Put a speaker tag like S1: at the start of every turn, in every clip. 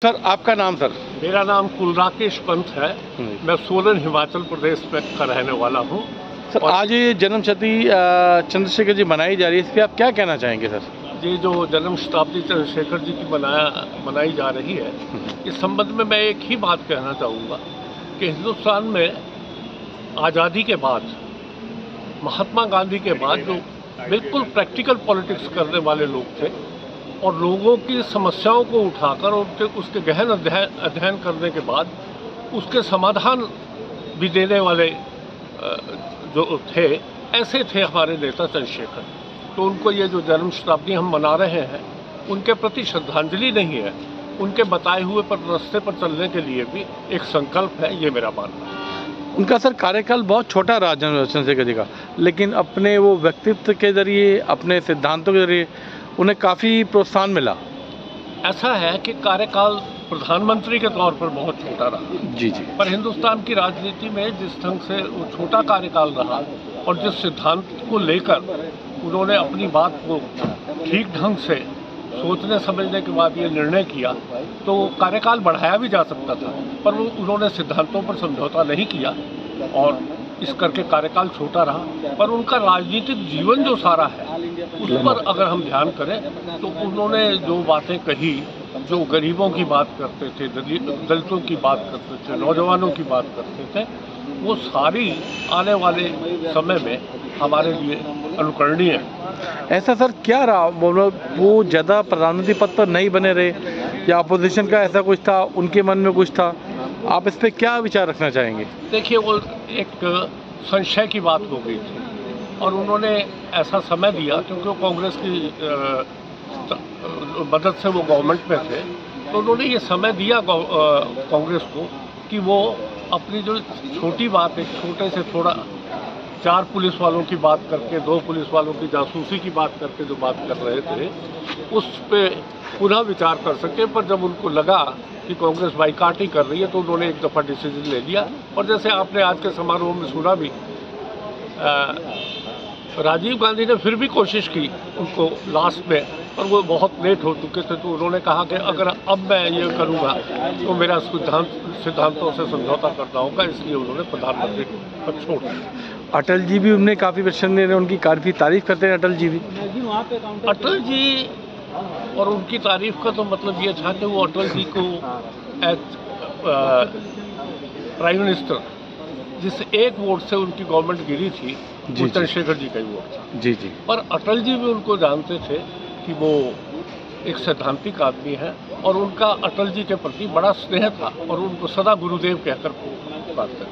S1: Sir आपका नाम sir?
S2: मेरा नाम कुलराकेश पंत है। मैं सोलन हिमाचल प्रदेश में का रहने वाला हूँ।
S1: सर आज ये जन्म शती चंद्रशेखर जी मनाई जा रही है, इस पर आप क्या कहना चाहेंगे सर?
S2: ये जो जन्म शताब्दी चंद्रशेखर जी की मनाई जा रही है, इस संबंध में मैं एक ही बात कहना चाहूँगा कि हिंदुस्तान में आज़ादी के बाद, महात्मा गांधी के बाद जो बिल्कुल प्रैक्टिकल पॉलिटिक्स करने वाले लोग थे और लोगों की समस्याओं को उठाकर उसके गहन अध्ययन करने के बाद उसके समाधान भी देने वाले जो थे, ऐसे थे हमारे नेता चंद्रशेखर। तो उनको ये जो जन्म शताब्दी हम मना रहे हैं, उनके प्रति श्रद्धांजलि नहीं है, उनके बताए हुए पर रास्ते पर चलने के लिए भी एक संकल्प है, ये मेरा मानना है।
S1: उनका सर कार्यकाल बहुत छोटा रहा चंद्रशेखर जी का, लेकिन अपने वो व्यक्तित्व के जरिए, अपने सिद्धांतों के जरिए उन्हें काफ़ी प्रोत्साहन मिला।
S2: ऐसा है कि कार्यकाल प्रधानमंत्री के तौर पर बहुत छोटा रहा
S1: जी,
S2: पर हिंदुस्तान की राजनीति में जिस ढंग से वो छोटा कार्यकाल रहा और जिस सिद्धांत को लेकर उन्होंने अपनी बात को ठीक ढंग से सोचने समझने के बाद ये निर्णय किया, तो कार्यकाल बढ़ाया भी जा सकता था, पर उन्होंने सिद्धांतों पर समझौता नहीं किया और इस करके कार्यकाल छोटा रहा। पर उनका राजनीतिक जीवन जो सारा है, उस पर अगर हम ध्यान करें तो उन्होंने जो बातें कही, जो गरीबों की बात करते थे, दलितों की बात करते थे, नौजवानों की बात करते थे, वो सारी आने वाले समय में हमारे लिए अनुकरणीय है।
S1: ऐसा सर क्या रहा, वो ज़्यादा प्रधानमंत्री पद पर नहीं बने रहे या अपोजिशन का ऐसा कुछ था, उनके मन में कुछ था? आप इस पर क्या विचार रखना चाहेंगे?
S2: देखिए, वो एक संशय की बात हो गई थी और उन्होंने ऐसा समय दिया क्योंकि वो कांग्रेस की मदद से वो गवर्नमेंट में थे, तो उन्होंने ये समय दिया कांग्रेस को कि वो अपनी जो छोटी बात है, छोटे से थोड़ा 4 पुलिस वालों की बात करके, 2 पुलिस वालों की जासूसी की बात करके जो बात कर रहे थे, उस पे पुनः विचार कर सके। पर जब उनको लगा कि कांग्रेस बाइकाट ही कर रही है, तो उन्होंने एक दफ़ा डिसीजन ले लिया। और जैसे आपने आज के समारोह में सुना भी, राजीव गांधी ने फिर भी कोशिश की उनको लास्ट में, पर वो बहुत लेट हो चुके थे, तो उन्होंने कहा कि अगर अब मैं ये करूँगा तो मेरा सिद्धांतों से समझौता करना होगा, इसलिए उन्होंने प्रधानमंत्री पद छोड़ दिया।
S1: अटल जी भी उनने काफ़ी प्रसन्न ने उनकी काफ़ी तारीफ करते हैं अटल जी भी।
S2: अटल जी और उनकी तारीफ का तो मतलब ये था कि वो अटल जी को एज प्राइम मिनिस्टर जिस एक वोट से उनकी गवर्नमेंट गिरी थी, वो चंद्रशेखर जी का ही वोट था।
S1: जी।
S2: पर अटल जी भी उनको जानते थे कि वो एक सैद्धांतिक आदमी है और उनका अटल जी के प्रति बड़ा स्नेह था और उनको सदा गुरुदेव कहकर पुकारते थे।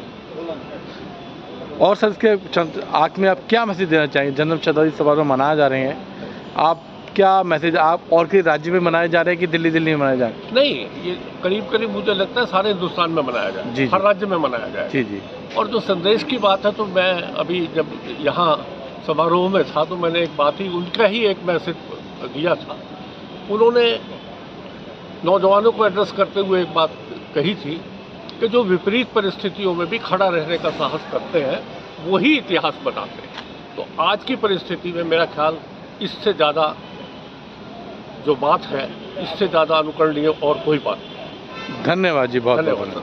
S1: और सर इसके आखिर में आप क्या मैसेज देना चाहेंगे? जन्म शताब्दी समारोह मनाए जा रहे हैं, आप क्या मैसेज, आप और किसी राज्य में मनाए जा रहे हैं कि दिल्ली में मनाए जा रहे हैं?
S2: नहीं, ये करीब मुझे लगता है सारे हिंदुस्तान में मनाया जाए, हर राज्य में मनाया जाए।
S1: जी।
S2: और जो संदेश की बात है, तो मैं अभी जब यहाँ समारोह में था तो मैंने एक बात ही, उनका ही एक मैसेज दिया था। उन्होंने नौजवानों को एड्रेस करते हुए एक बात कही थी कि जो विपरीत परिस्थितियों में भी खड़ा रहने का साहस करते हैं, वही इतिहास बनाते हैं। तो आज की परिस्थिति में मेरा ख्याल इससे ज़्यादा जो बात है, इससे ज़्यादा अनुकरणीय और कोई बात नहीं।
S1: धन्यवाद जी, बहुत
S2: धन्यवाद।